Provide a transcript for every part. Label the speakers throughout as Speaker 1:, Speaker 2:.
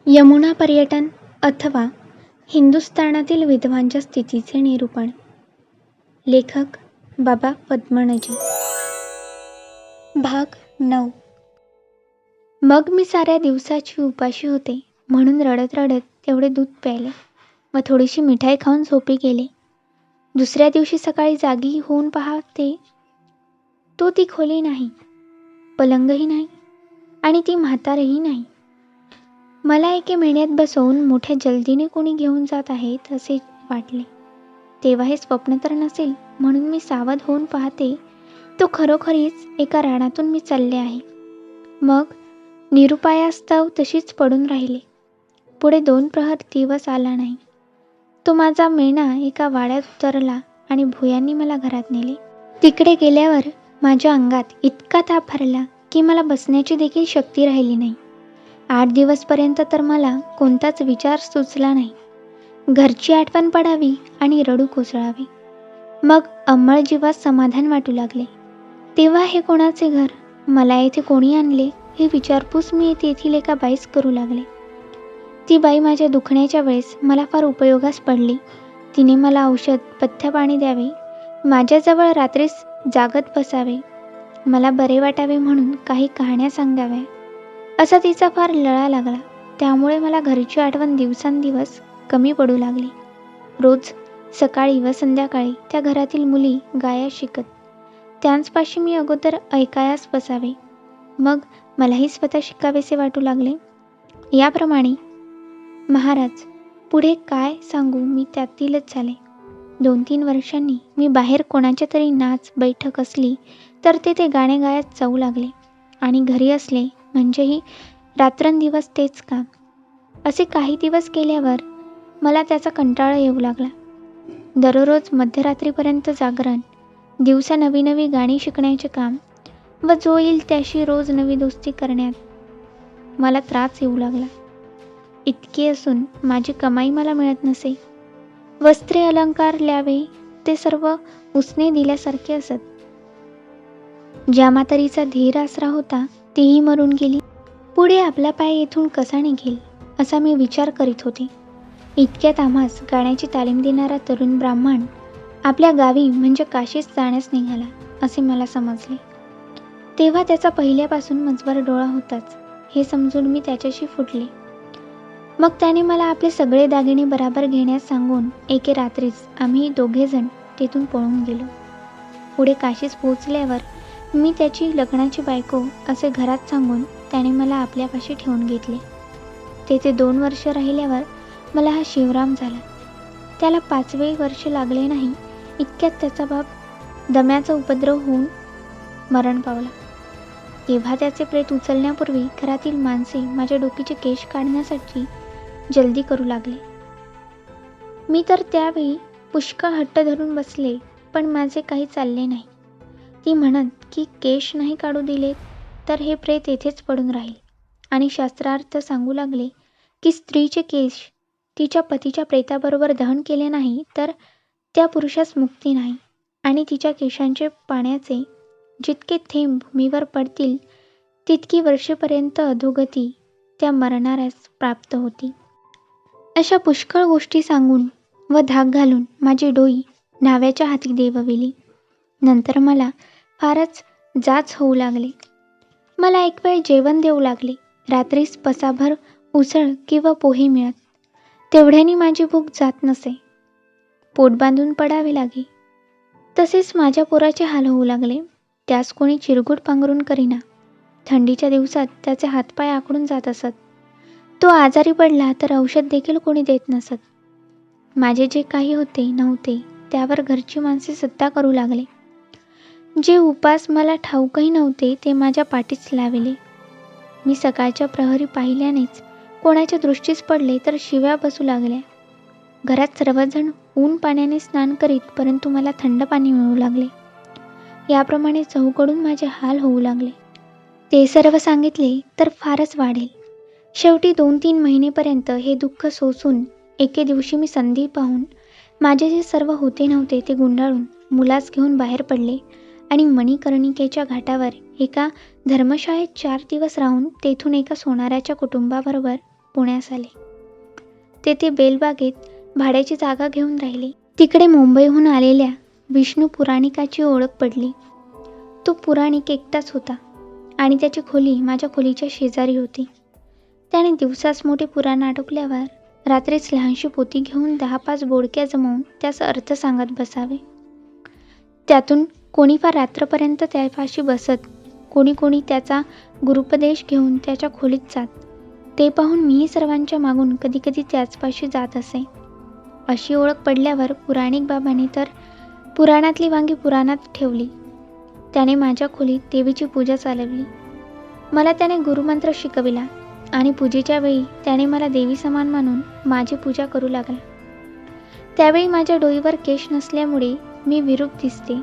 Speaker 1: यमुना पर्यटन अथवा हिंदुस्थानातील विधवांच्या स्थितीचे निरूपण. लेखक बाबा पद्मनजी. भाग 9. मग मी साऱ्या दिवसाची उपाशी होते म्हणून रडत रडत तेवढे दूध प्यायले व थोडीशी मिठाई खाऊन झोपी गेले. दुसऱ्या दिवशी सकाळी जागी होऊन पाहते तो ती खोली नाही, पलंगही नाही आणि ती म्हातारही नाही. मला एके मेण्यात बसवून मोठ्या जलदीने कोणी घेऊन जात आहेत असे वाटले. तेव्हा हे स्वप्न तर नसेल म्हणून मी सावध होऊन पाहते तो खरोखरीच एका रानातून मी चालले आहे. मग निरुपायास्तव तशीच पडून राहिले. पुढे 2 प्रहर दिवस आला नाही. तो माझा मेणा एका वाड्यात उतरला आणि भुयांनी मला घरात नेले. तिकडे गेल्यावर माझ्या अंगात इतका ताप भरला की मला बसण्याची देखील शक्ती राहिली नाही. 8 दिवसपर्यंत तर मला कोणताच विचार सुचला नाही. घरची आठवण पडावी आणि रडू कोसळावे. मग अंमळ जीवात समाधान वाटू लागले. तेव्हा हे कोणाचे घर, मला येथे कोणी आणले ही विचारपूस मी तेथील एका बाईस करू लागले. ती बाई माझ्या दुखण्याच्या वेळेस मला फार उपयोगास पडली. तिने मला औषध पथ्य पाणी द्यावे, माझ्याजवळ रात्रीस जागत बसावे, मला बरे वाटावे म्हणून काही कहाण्या सांगाव्या असा तिचा फार लळा लागला. त्यामुळे मला घरची आठवण दिवसांदिवस कमी पडू लागली. रोज सकाळी व संध्याकाळी त्या घरातील मुली गाया शिकत, त्यांचपाशी मी अगोदर ऐकायास बसावे. मग मलाही स्वतः शिकावेसे वाटू लागले. याप्रमाणे महाराज पुढे काय सांगू मी त्यातीलच झाले. 2-3 वर्षांनी मी बाहेर कोणाच्या तरी नाच बैठक असली तर ते गाणे गायत जाऊ लागले आणि घरी असले म्हणजेही रात्रंदिवस तेच काम. असे काही दिवस केल्यावर मला त्याचा कंटाळा येऊ लागला. दररोज मध्यरात्रीपर्यंत जागरण, दिवसा नवी नवी गाणी शिकण्याचे काम व जो येईल त्याशी रोज नवी दोस्ती करण्यात मला त्रास येऊ लागला. इतके असून माझी कमाई मला मिळत नसे. वस्त्रे अलंकार ल्यावे ते सर्व उसने दिल्यासारखे असत. ज्या म्हातारीचा धीर आसरा होता तीही मरून गेली. पुढे आपला पाय येथून कसा निघेल असा मी विचार करीत होते. इतक्यात आम्हास गाण्याची तालीम देणारा तरुण ब्राह्मण आपल्या गावी म्हणजे काशीस जाण्यास निघाला असे मला समजले. तेव्हा त्याचा पहिल्यापासून मजवर डोळा होताच हे समजून मी त्याच्याशी फुटले. मग त्याने मला आपले सगळे दागिने बराबर घेण्यास सांगून एके रात्रीच आम्ही दोघेजण तेथून पळून गेलो. पुढे काशीस पोहोचल्यावर मी त्याची लग्नाची बायको असे घरात सांगून त्याने मला आपल्यापाशी ठेवून घेतले. तेथे 2 वर्ष राहिल्यावर मला हा शिवराम झाला. त्याला 5वे वर्ष लागले नाही इतक्यात त्याचा बाप दम्याचा उपद्रव होऊन मरण पावला. तेव्हा त्याचे प्रेत उचलण्यापूर्वी घरातील माणसे माझ्या डोकीचे केश काढण्यासाठी जल्दी करू लागले. मी तर त्यावेळी पुष्कळ हट्ट धरून बसले, पण माझे काही चालले नाही. ती म्हणत की केश नाही काढू दिले तर हे प्रेत येथेच पडून राहील आणि शास्त्रार्थ सांगू लागले की स्त्रीचे केश तिच्या पतीच्या प्रेताबरोबर दहन केले नाही तर त्या पुरुषास मुक्ती नाही आणि तिच्या केशांचे पाण्याचे जितके थेंब भूमीवर पडतील तितकी वर्षेपर्यंत अधोगती त्या मरणाऱ्यास प्राप्त होती. अशा पुष्कळ गोष्टी सांगून व धाक घालून माझी डोई न्हाव्याच्या हाती देवविली. नंतर मला फारच जाच होऊ लागले. मला एक वेळ जेवण देऊ लागले. रात्रीस पसाभर उसळ किंवा पोहे मिळत. तेवढ्यानी माझी भूक जात नसे. पोट बांधून पडावे लागे. तसेच माझ्या पोराचे हाल होऊ लागले. त्यास कोणी चिरगुट पांघरून करीना. थंडीच्या दिवसात त्याचे हातपाय आखडून जात असत. तो आजारी पडला तर औषध देखील कोणी देत नसत. माझे जे काही होते नव्हते त्यावर घरची माणसे सत्ता करू लागले. जे उपास मला ठाऊकही नव्हते ते माझ्या पाठीच लाविले. मी सकाळच्या प्रहरी पाहिल्यानेच कोणाच्या दृष्टीस पडले तर शिव्या बसू लागल्या. घरात सर्वजण ऊन पाण्याने स्नान करीत परंतु मला थंड पाणी मिळू लागले. याप्रमाणे चहूकडून माझे हाल होऊ लागले. ते सर्व सांगितले तर फारच वाढेल. शेवटी 2-3 महिनेपर्यंत हे दुःख सोसून एके दिवशी मी संधी पाहून माझे जे सर्व होते नव्हते ते गुंडाळून मुलास घेऊन बाहेर पडले आणि मणिकर्णिकेच्या घाटावर एका धर्मशाळेत 4 दिवस राहून तेथून एका सोनाराच्या कुटुंबाबरोबर पुण्यास आले. तेथे बेलबागेत भाड्याची जागा घेऊन राहिले. तिकडे मुंबईहून आलेल्या विष्णू पुराणिकाची ओळख पडली. तो पुराणिक एकटाच होता आणि त्याची खोली माझ्या खोलीच्या शेजारी होती. त्याने दिवसाच मोठे पुराण आटोपल्यावर रात्रीच लहानशी पोथी घेऊन 10-5 बोडक्या जमवून त्याचा अर्थ सांगत बसावे. त्यातून कोणी फार रात्रपर्यंत त्यापाशी बसत, कोणी त्याचा गुरुपदेश घेऊन त्याच्या खोलीत जात. ते पाहून मीही सर्वांच्या मागून कधी त्याचपाशी जात असे. अशी ओळख पडल्यावर पुराणिक बाबाने तर पुराणातली वांगी पुराणात ठेवली. त्याने माझ्या खोलीत देवीची पूजा चालवली. मला त्याने गुरुमंत्र शिकविला आणि पूजेच्या वेळी त्याने मला देवी समान मानून माझी पूजा करू लागला. त्यावेळी माझ्या डोईवर केश नसल्यामुळे मी विरूप दिसते,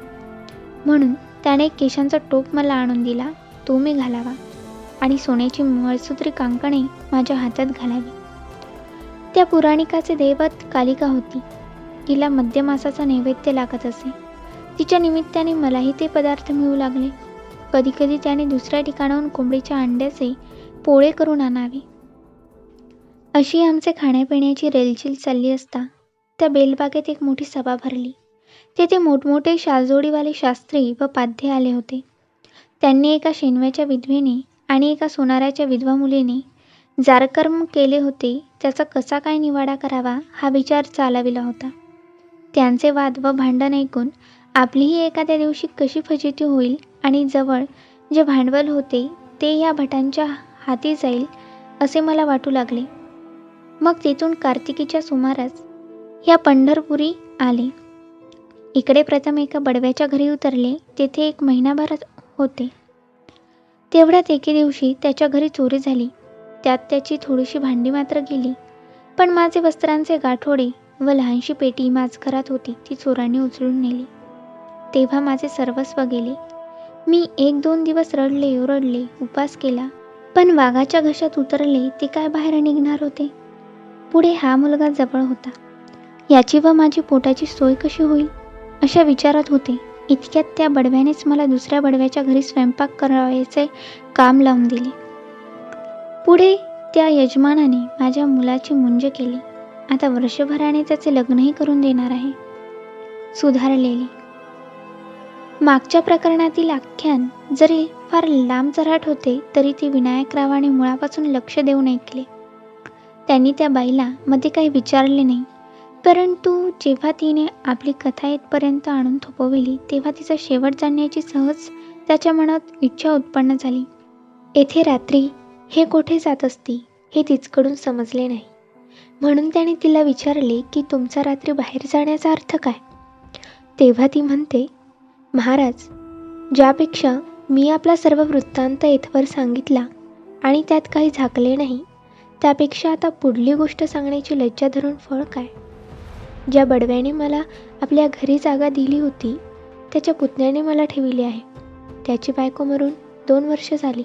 Speaker 1: म्हणून त्याने एक केशांचा टोप मला आणून दिला. तो मी घालावा आणि सोन्याची मळसूत्री कांकणे माझ्या हातात घालावी. त्या पुराणिकाचे दैवत कालिका होती. तिला मध्य मासाचा नैवेद्य लागत असे. तिच्या निमित्ताने मलाही ते पदार्थ मिळू लागले. कधी त्याने दुसऱ्या ठिकाणाहून कोंबडीच्या अंड्याचे पोळे करून आणावे. अशी आमचे खाण्यापिण्याची रेलचेल चालली असता त्या बेलबागेत एक मोठी सभा भरली. तेथे मोठमोठे शालजोडीवाले शास्त्री व पाध्ये आले होते. त्यांनी एका शेणव्याच्या विधवेने आणि एका सोनाराच्या विधवा मुलीने जारकर्म केले होते, त्याचा कसा काय निवाडा करावा हा विचार चालविला होता. त्यांचे वाद व भांडण ऐकून आपलीही एखाद्या दिवशी कशी फजिती होईल आणि जवळ जे भांडवल होते ते या भटांच्या हाती जाईल असे मला वाटू लागले. मग तेथून कार्तिकीच्या सुमारास या पंढरपुरी आले. इकडे प्रथम एका बडव्याच्या घरी उतरले. तेथे 1 महिनाभर होते. तेवढ्यात एके दिवशी त्याच्या घरी चोरी झाली. त्यात त्याची थोडीशी भांडी मात्र गेली, पण माझे वस्त्रांचे गाठोडे व लहानशी पेटी माझघरात होती ती चोरांनी उचलून नेली. तेव्हा माझे सर्वस्व गेले. मी 1-2 दिवस रडले, उपास केला, पण वाघाच्या घशात उतरले ते काय बाहेर निघणार होते. पुढे हा मुलगा जवळ होता. याची व माझी पोटाची सोय कशी होईल अशा विचारात होते. इतक्यात त्या बडव्यानेच मला दुसऱ्या बडव्याच्या घरी स्वयंपाक करायचे काम लावून दिले. पुढे त्या यजमानाने माझ्या मुलाची मुंज केली. आता वर्षभराने त्याचे लग्नही करून देणार आहे. सुधारलेली. मागच्या प्रकरणातील आख्यान जरी फार लांबचराट होते तरी ते विनायकरावाने मुळापासून लक्ष देऊन ऐकले. त्यांनी त्या बाईला मध्ये काही विचारले नाही, परंतु जेव्हा तिने आपली कथा इथपर्यंत आणून थोपविली तेव्हा तिचा शेवट जाणण्याची सहज त्याच्या मनात इच्छा उत्पन्न झाली. येथे रात्री हे कोठे जात असती हे तिचकडून समजले नाही, म्हणून त्याने तिला विचारले की तुमचा रात्री बाहेर जाण्याचा अर्थ काय. तेव्हा ती म्हणते, महाराज, ज्यापेक्षा मी आपला सर्व वृत्तांत येथवर सांगितला आणि त्यात काही झाकले नाही, त्यापेक्षा आता पुढली गोष्ट सांगण्याची लज्जा धरून फळ काय. ज्या बडव्याने मला आपल्या घरी जागा दिली होती त्याच्या पुतण्याने मला ठेविले आहे. त्याची बायको मरून 2 वर्ष झाली.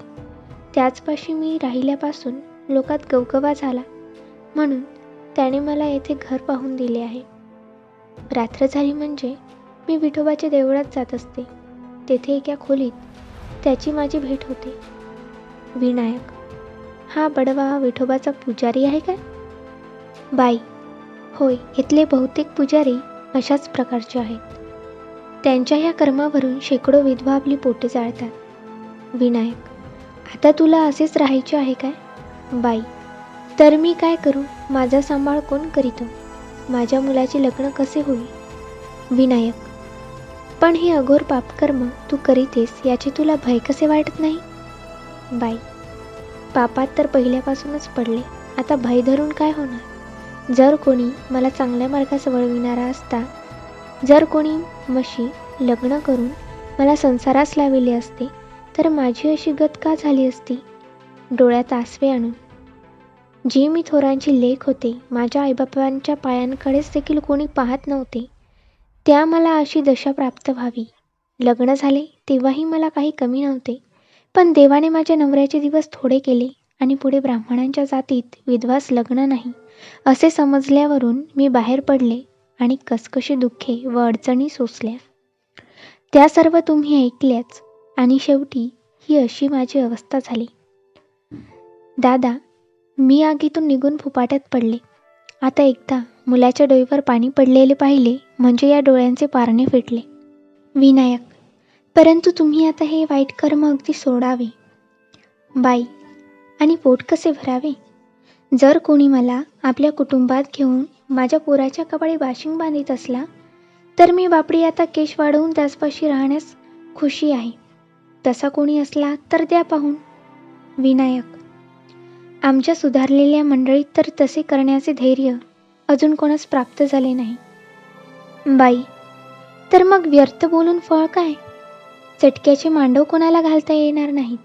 Speaker 1: त्याचपाशी मी राहिल्यापासून लोकात गवगवा झाला, म्हणून त्याने मला येथे घर पाहून दिले आहे. रात्र झाली म्हणजे मी विठोबाच्या देवळात जात असते. तेथे एका खोलीत त्याची माझी भेट होते. विनायक, हा बडवा विठोबाचा पुजारी आहे काय. बाई, होय, इथले बहुतेक पुजारी अशाच प्रकारचे आहेत. त्यांच्या ह्या कर्मावरून शेकडो विधवा आपली पोटे जाळतात. विनायक, आता तुला असेच राहायचे आहे काय. बाई, तर मी काय करू. माझा सांभाळ कोण करीतो. माझ्या मुलाचे लग्न कसे होईल. विनायक, पण हे अघोर पापकर्म तू करीतेस याचे तुला भय कसे वाटत नाही. बाई, पापात तर पहिल्यापासूनच पडले, आता भय धरून काय होणार. जर कोणी मला चांगल्या मार्गास वळविणारा असता, जर कोणी मशी लग्न करून मला संसारास लाविले असते, तर माझी अशी गत का झाली असती. डोळ्यात आसवे आणून. जी मी थोरांची लेक होते, माझ्या आईबापांच्या पायांकडेच देखील कोणी पाहत नव्हते, त्या मला अशी दशा प्राप्त व्हावी. लग्न झाले तेव्हाही मला काही कमी नव्हते, पण देवाने माझ्या नवऱ्याचे दिवस थोडे केले आणि पुढे ब्राह्मणांच्या जातीत विधवास लग्न नाही असे समजल्यावरून मी बाहेर पडले आणि कसकशी दुःखे व अडचणी सोसल्या. त्या सर्व तुम्ही ऐकल्याच आणि शेवटी ही अशी माझी अवस्था झाली. दादा, मी आगीतून निघून फुपाट्यात पडले. आता एकदा मुलाच्या डोईवर पाणी पडलेले पाहिले म्हणजे या डोळ्यांचे पारणे फिटले. विनायक, परंतु तुम्ही आता हे वाईट कर्म अगदी सोडावे. बाई, आणि पोट कसे भरावे? जर कोणी मला आपल्या कुटुंबात घेऊन माझ्या पोराच्या कपाळी बाशिंग बांधित असला तर मी बापडी आता केश वाढवून त्याचपाशी राहण्यास खुशी आहे. तसा कोणी असला तर द्या पाहून. विनायक, आमच्या सुधारलेल्या मंडळीत तर तसे करण्याचे धैर्य अजून कोणास प्राप्त झाले नाही. बाई, तर मग व्यर्थ बोलून फळ काय? चटक्याचे मांडव कोणाला घालता येणार नाहीत.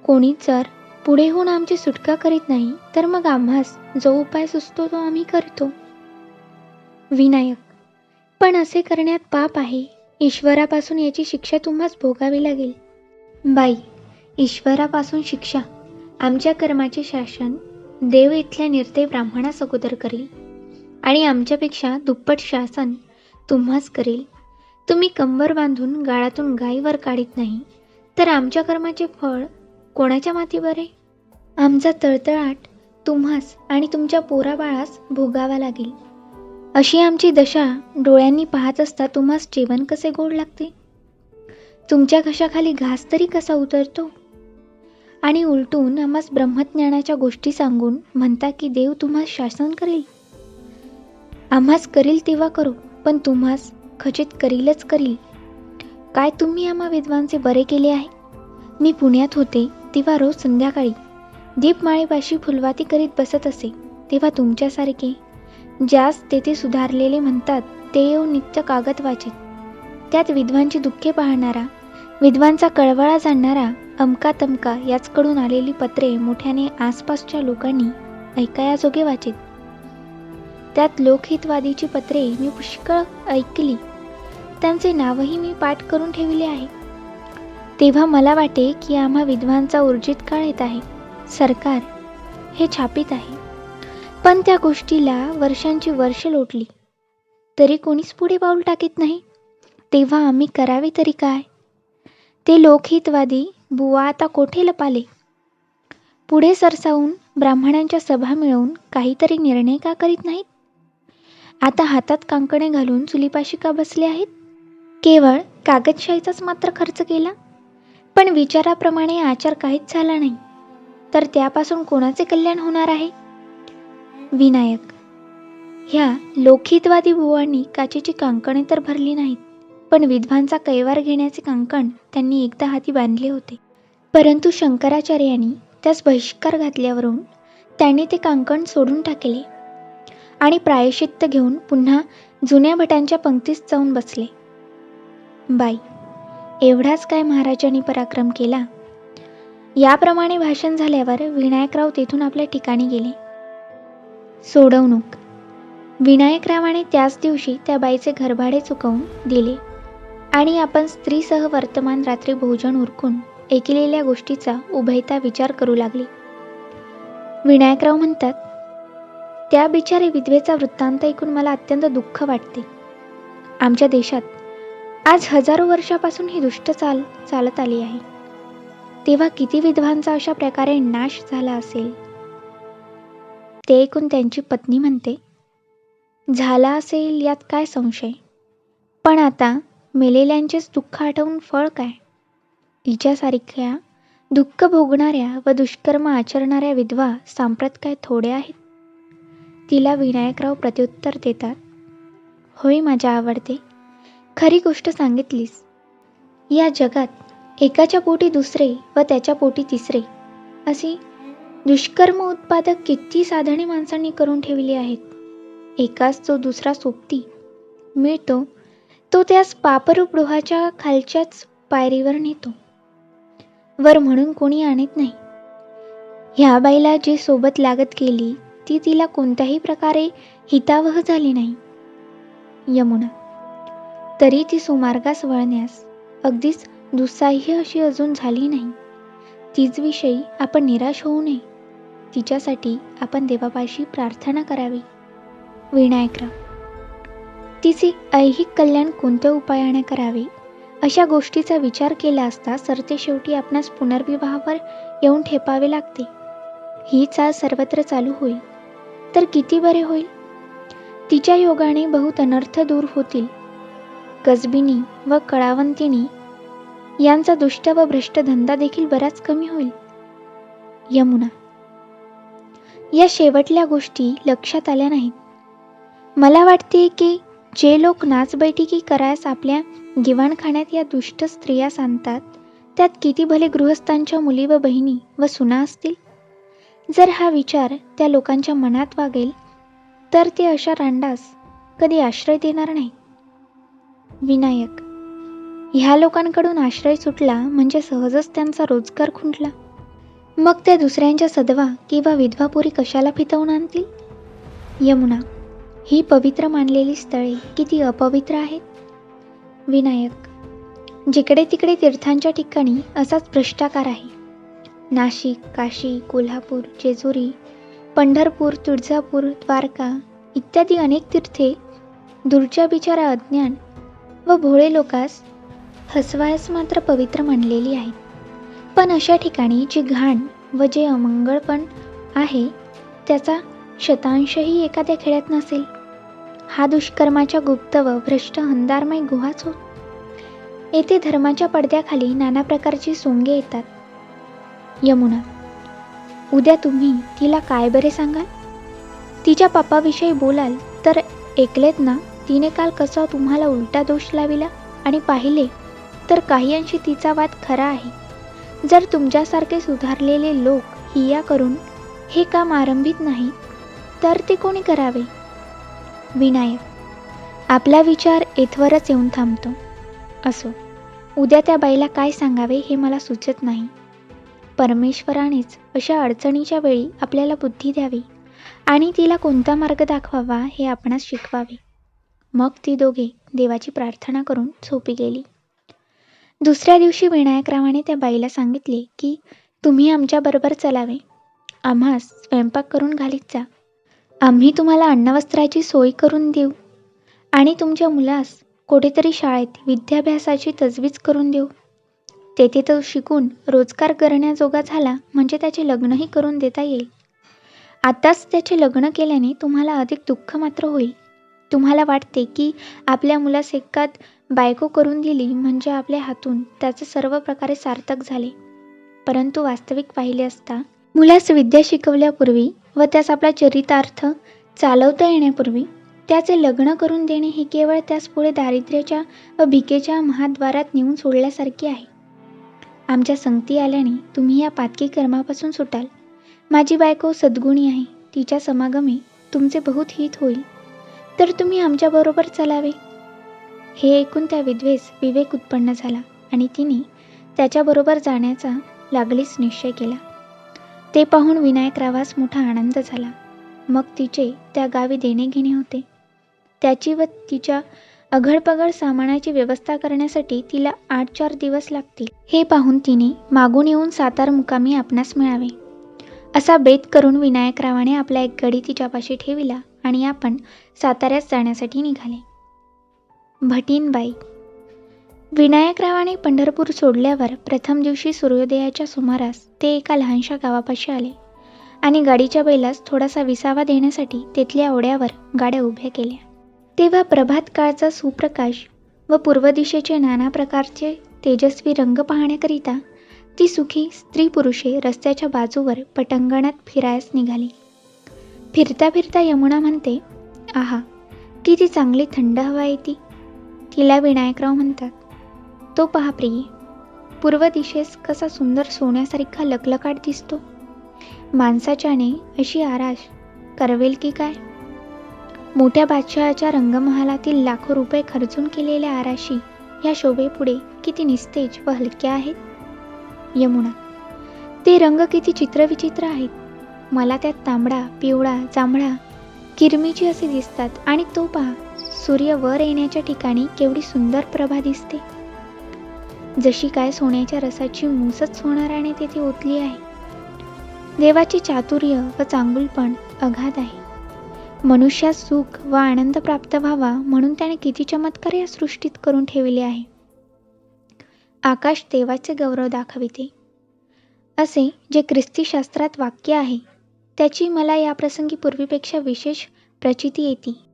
Speaker 1: कोणी जर पुढे होऊन आमची सुटका करीत नाही तर मग आम्हास जो उपाय सुचतो तो आम्ही करतो. विनायक, पण असे करण्यात पाप आहे. ईश्वरापासून याची शिक्षा तुम्हास भोगावी लागेल. बाई, ईश्वरापासून शिक्षा? आमच्या कर्माचे शासन देव इथल्या निर्दय ब्राह्मणास अगोदर करेल आणि आमच्यापेक्षा दुप्पट शासन तुम्हास करेल. तुम्ही कंबर बांधून गाळातून गायीवर काढीत नाही तर आमच्या कर्माचे फळ कोणाच्या माथी बरे? आमचा तळतळाट तुम्हास आणि तुमच्या पोराबाळास भोगावा लागेल. अशी आमची दशा डोळ्यांनी पाहत असता तुम्हास जेवण कसे गोड लागते? तुमच्या घशाखाली घास तरी कसा उतरतो? आणि उलटून आम्हास ब्रह्मज्ञानाच्या गोष्टी सांगून म्हणता की देव तुम्हास शासन करेल. आम्हास करील तेव्हा करू, पण तुम्हास खचित करीलच करील. काय तुम्ही आम्हा विद्वांचे बरे केले आहे? मी पुण्यात होते तेव्हा रोज संध्याकाळी दीपमाळेपाशी फुलवाती करीत बसत असे, तेव्हा तुमच्यासारखे ज्यास तेथे सुधारलेले म्हणतात ते येऊन नित्य कागद वाचित. त्यात विद्वांची दुःखे पाहणारा, विद्वांचा कळवळा जाणणारा अमका तमका याचकडून आलेली पत्रे मोठ्याने आसपासच्या लोकांनी ऐकायाजोगे वाचित. त्यात लोकहितवादीची पत्रे मी पुष्कळ ऐकली, त्यांचे नावही मी पाठ करून ठेवले आहे. तेव्हा मला वाटे की आम्हा विद्वांचा उर्जित काळ येत आहे. सरकार हे छापित आहे, पण त्या गोष्टीला वर्षांची वर्ष लोटली तरी कोणीच पुढे पाऊल टाकीत नाही. तेव्हा आम्ही करावे तरी काय? ते लोकहितवादी बुवा आता कोठे लपाले? पुढे सरसावून ब्राह्मणांच्या सभा मिळवून काहीतरी निर्णय का करीत नाहीत? आता हातात कांकणे घालून चुलीपाशी का बसले आहेत? केवळ कागदशाहीचाच मात्र खर्च केला, पण विचाराप्रमाणे आचार काहीच झाला नाही, तर त्यापासून कोणाचे कल्याण होणार आहे? विनायक, ह्या लोकहितवादी बुवांनी काचेची कांकणे तर भरली नाहीत, पण विद्वांचा कैवार घेण्याचे कांकण त्यांनी एकदा हाती बांधले होते. परंतु शंकराचार्यांनी त्यास बहिष्कार घातल्यावरून त्यांनी ते कांकण सोडून टाकले आणि प्रायश्चित्त घेऊन पुन्हा जुन्या भटांच्या पंक्तीस जाऊन बसले. बाई, एवढाच काय महाराजांनी पराक्रम केला? याप्रमाणे भाषण झाल्यावर विनायकराव तेथून आपल्या ठिकाणी गेले. सोडवणूक. विनायकरावाने त्याच दिवशी त्या बाईचे घरभाडे चुकवून दिले आणि आपण स्त्रीसह वर्तमान रात्री भोजन उरकून ऐकलेल्या गोष्टीचा उभयता विचार करू लागले. विनायकराव म्हणतात, त्या बिचारी विधवेचा वृत्तांत ऐकून मला अत्यंत दुःख वाटते. आमच्या देशात आज हजारो वर्षापासून ही दुष्ट चाल चालत आली आहे. तेव्हा किती विधवांचा अशा प्रकारे नाश झाला असेल? ते ऐकून त्यांची पत्नी म्हणते, झाला असेल यात काय संशय, पण आता मेलेल्यांचेच दुःख आठवून फळ काय? हिच्यासारख्या दुःख भोगणाऱ्या व दुष्कर्म आचरणाऱ्या विधवा सांप्रत काय थोड्या आहेत? तिला विनायकराव प्रत्युत्तर देतात, होय माझ्या आवडते, खरी गोष्ट सांगितलीस. या जगात एकाच्या पोटी दुसरे व त्याच्या पोटी तिसरे अशी दुष्कर्म उत्पादक किती साधने माणसांनी करून ठेवली आहेत. एकाच जो दुसरा सोबती मिळतो तो त्यास पापरूप डोहाच्या खालच्याच पायरीवर नेतो, वर म्हणून कोणी आणत नाही. ह्या बाईला जी सोबत लागत गेली ती तिला कोणत्याही प्रकारे हितावह झाली नाही. यमुना, तरी ती सुमार्गास वळण्यास अगदीच दुस्साह्य अशी अजून झाली नाही. तीच विषयी आपण निराश होऊ नये, तिच्यासाठी आपण देवापाशी प्रार्थना करावी. विनायकराव, तिचे ऐहिक कल्याण कोणत्या उपायाने करावे अशा गोष्टीचा विचार केला असता सरतेशेवटी आपणास पुनर्विवाहावर येऊन ठेपावे लागते. ही चाल सर्वत्र चालू होईल तर किती बरे होईल. तिच्या योगाने बहुत अनर्थ दूर होतील. गजबिनी व कळावंतिनी यांचा दुष्ट व भ्रष्ट धंदा देखील बराच कमी होईल. यमुना: या शेवटल्या गोष्टी लक्षात आल्या नाहीत. मला वाटते की जे लोक नाचबैठकी करायस आपल्या दिवाणखान्यात या दुष्ट स्त्रिया सांगतात, त्यात किती भले गृहस्थांच्या मुली व बहिणी व सुना असतील. जर हा विचार त्या लोकांच्या मनात वागेल तर ते अशा रांडास कधी आश्रय देणार नाही. विनायक: ह्या लोकांकडून आश्रय सुटला म्हणजे सहजच त्यांचा रोजगार खुंटला. मग त्या दुसऱ्यांच्या सदवा किंवा विधवा पोरी कशाला फितवून आणतील. यमुना: ही पवित्र मानलेली स्थळे किती अपवित्र आहेत. विनायक: जिकडे तिकडे तीर्थांच्या ठिकाणी असाच भ्रष्टाचार आहे. नाशिक, काशी, कोल्हापूर, जेजुरी, पंढरपूर, तुळजापूर, द्वारका इत्यादी अनेक तीर्थे दूरच्या बिचारा अज्ञान व भोळे लोकास हसवायस मात्र पवित्र मानलेली आहेत. पण अशा ठिकाणी जी घाण व जे अमंगळपण आहे त्याचा शतांशही एखाद्या खेड्यात नसेल. हा दुष्कर्माच्या गुप्त व भ्रष्ट अंधारमय गुहाच होत. येथे धर्माच्या पडद्याखाली नाना प्रकारची सोंगे येतात. यमुना: उद्या तुम्ही तिला काय बरे सांगाल. तिच्या पापाविषयी बोलाल तर ऐकलेत ना तिने काल कसा तुम्हाला उलटा दोष लाविला, आणि पाहिले तर काही अंशी तिचा वाद खरा आहे. जर तुमच्यासारखे सुधारलेले लोक हिया करून हे काम आरंभित नाही तर ते कोणी करावे. विनायक: आपला विचार येथवरच येऊन थांबतो. असो, उद्या त्या बाईला काय सांगावे हे मला सुचत नाही. परमेश्वरानेच अशा अडचणीच्या वेळी आपल्याला बुद्धी द्यावी आणि तिला कोणता मार्ग दाखवावा हे आपणास शिकवावे. मग ती दोघे देवाची प्रार्थना करून झोपी गेली. दुसऱ्या दिवशी विनायकरावाने त्या बाईला सांगितले की तुम्ही आमच्याबरोबर चलावे. आम्हास स्वयंपाक करून घालीत जा. आम्ही तुम्हाला अन्नवस्त्राची सोय करून देऊ आणि तुमच्या मुलास कुठेतरी शाळेत विद्याभ्यासाची तजवीज करून देऊ. तेथे तो शिकून रोजगार करण्याजोगा झाला म्हणजे त्याचे लग्नही करून देता येईल. आताच त्याचे लग्न केल्याने तुम्हाला अधिक दुःख मात्र होईल. तुम्हाला वाटते की आपल्या मुलास एकात बायको करून दिली म्हणजे आपल्या हातून त्याचे सर्व प्रकारे सार्थक झाले. परंतु वास्तविक पाहिले असता मुलास विद्या शिकवल्यापूर्वी व त्यास आपला चरितार्थ चालवता येण्यापूर्वी त्याचे लग्न करून देणे ही केवळ त्यास पुढे दारिद्र्याच्या व भिकेच्या महाद्वारात नेऊन सोडल्यासारखे आहे. आमच्या संगती आल्याने तुम्ही या पातकी कर्मापासून सुटाल. माझी बायको सद्गुणी आहे. तिच्या समागमे तुमचे बहुत हित होईल. तर तुम्ही आमच्याबरोबर चलावे. हे ऐकून त्या विधवेस विवेक उत्पन्न झाला आणि तिने त्याच्याबरोबर जाण्याचा लागलीच निश्चय केला. ते पाहून विनायकरावास मोठा आनंद झाला. मग तिचे त्या गावी देणे घेणे होते. त्याची व तिच्या अघडपघड सामानाची व्यवस्था करण्यासाठी तिला 8-4 दिवस लागतील. हे पाहून तिने मागून येऊन सातार मुकामी आपणास मिळावे असा बेत करून विनायकरावाने आपला एक गडी तिच्यापाशी ठेविला आणि आपण साताऱ्यास जाण्यासाठी निघाले. भटीनबाई. विनायकरावाने पंढरपूर सोडल्यावर प्रथम दिवशी सूर्योदयाच्या सुमारास ते एका लहानशा गावापाशी आले आणि गाडीच्या बैलास थोडासा विसावा देण्यासाठी तेथल्या ओढ्यावर गाड्या उभ्या केल्या. तेव्हा प्रभात काळचा सुप्रकाश व पूर्व दिशेचे नाना प्रकारचे तेजस्वी रंग पाहण्याकरिता ती सुखी स्त्री पुरुषे रस्त्याच्या बाजूवर पटांगणात फिरायस निघाली. फिरता फिरता यमुना म्हणते, आहा, किती चांगली थंड हवा येते. तिला विनायकराव म्हणतात, तो पहा प्रिये, पूर्व दिशेस कसा सुंदर सोन्यासारखा लखलखाट दिसतो. माणसाच्याने अशी आराश करवेल की काय. मोठ्या बादशहाच्या रंगमहालातील लाखो रुपये खर्चून केलेल्या आराशी ह्या शोभेपुढे किती निस्तेज व हलक्या आहेत. यमुना. ते रंग किती चित्रविचित्र आहेत. मला त्यात तांबडा, पिवळा, जांभळा, किरमिची असे दिसतात. आणि तो पहा, सूर्य वर येण्याच्या ठिकाणी केवढी सुंदर प्रभा दिसते. जशी काय सोन्याच्या रसाची मूसच होणाराने तेथे ओतली आहे. देवाचे चातुर्य व चांगुलपण अगाध आहे. मनुष्यास सुख व आनंद प्राप्त व्हावा म्हणून त्याने किती चमत्कार या सृष्टीत करून ठेवले आहे. आकाश देवाचे गौरव दाखविते, असे जे ख्रिस्ती शास्त्रात वाक्य आहे त्याची मला या प्रसंगी पूर्वीपेक्षा विशेष प्रचिती येते.